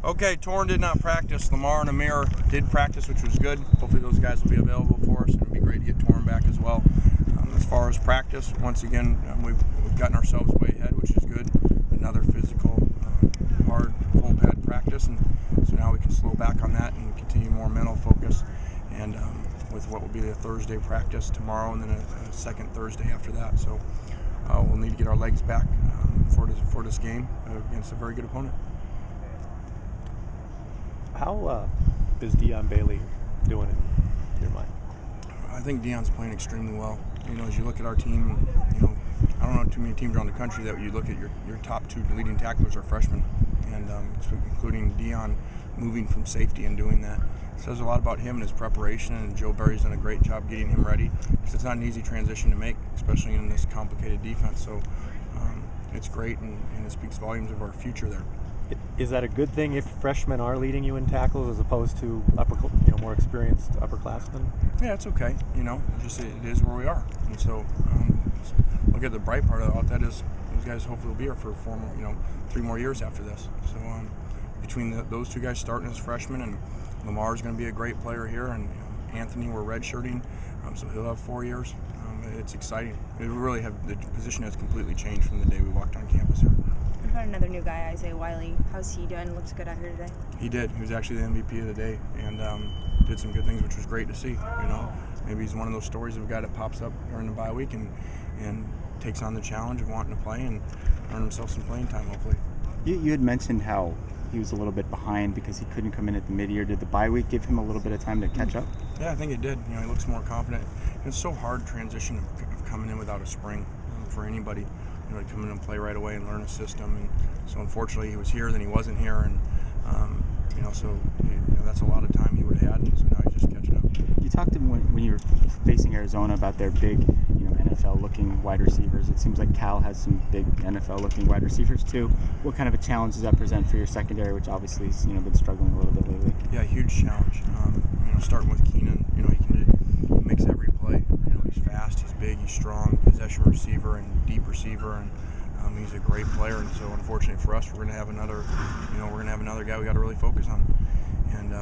Okay, Torrin did not practice. Lamar and Amir did practice, which was good. Hopefully those guys will be available for us, and it'd be great to get Torrin back as well. As far as practice, once again, we've gotten ourselves way ahead, which is good. Another physical, hard, full pad practice, and so now we can slow back on that and continue more mental focus. And with what will be the Thursday practice tomorrow, and then a second Thursday after that. So we'll need to get our legs back for this game against a very good opponent. How is Dion Bailey doing in your mind? I think Dion's playing extremely well. You know, as you look at our team, I don't know too many teams around the country that you look at your top two leading tacklers are freshmen, and including Dion moving from safety and doing that. It says a lot about him and his preparation, and Joe Barry's done a great job getting him ready, because it's not an easy transition to make, especially in this complicated defense. So it's great, and it speaks volumes of our future there. Is that a good thing if freshmen are leading you in tackles as opposed to more experienced upperclassmen? Yeah, it's okay. It is where we are, and so look at the bright part about that is those guys hopefully will be here for 3 more years after this. So between those two guys starting as freshmen, and Lamar's going to be a great player here, and Anthony, we're redshirting, so he'll have 4 years. It's exciting. We really have, the position has completely changed from the day we walked on campus here. What about another new guy, Isaiah Wiley? How's he doing? Looks good out here today. He did. He was actually the MVP of the day, and did some good things, which was great to see. Maybe he's one of those stories of a guy that pops up during the bye week and takes on the challenge of wanting to play and earn himself some playing time, hopefully. You had mentioned how he was a little bit behind because he couldn't come in at the mid-year. Did the bye week give him a little bit of time to catch up? Yeah, I think it did. He looks more confident. It's so hard transition of coming in without a spring for anybody. To come in and play right away and learn a system. And so unfortunately he was here, then he wasn't here, and so that's a lot of time he would have had. And so now he's just catching up. You talked to him when you were facing Arizona about their big, NFL-looking wide receivers. It seems like Cal has some big NFL-looking wide receivers too. What kind of a challenge does that present for your secondary, which obviously has been struggling a little bit lately? Yeah, huge challenge. Starting with Keenan, he makes every play. He's fast, he's big, he's strong, possession receiver and deep receiver, and he's a great player. And so, unfortunately for us, we're going to have another guy we got to really focus on. And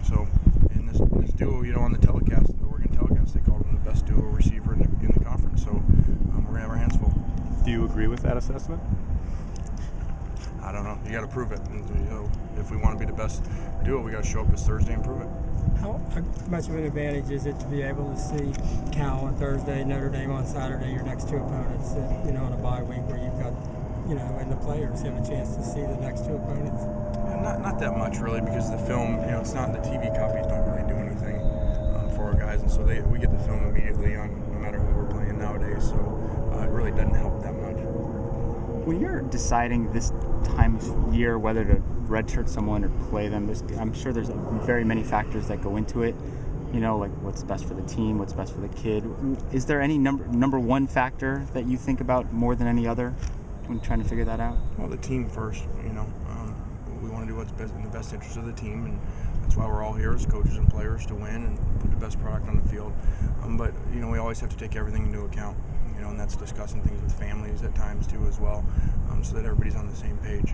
so in this duo, on the telecast, the Oregon telecast, they called him the best duo receiver in the conference. So we're going to have our hands full. Do you agree with that assessment? I don't know. You got to prove it. And, if we want to be the best duo, we got to show up this Thursday and prove it. How much of an advantage is it to be able to see Cal on Thursday, Notre Dame on Saturday, your next two opponents, on a bye week where you've got, and the players have a chance to see the next two opponents? Yeah, not that much really, because the film, it's not, the TV copies don't really do anything for our guys, and so we get the film immediately on no matter who we're playing nowadays, so it really doesn't help that much. When you're deciding this time of year whether to redshirt someone or play them, I'm sure there's very many factors that go into it. Like what's best for the team, what's best for the kid. Is there any number one factor that you think about more than any other when trying to figure that out? Well, the team first. We want to do what's best in the best interest of the team, and that's why we're all here as coaches and players, to win and put the best product on the field. But we always have to take everything into account. And that's discussing things with families at times too as well, so that everybody's on the same page.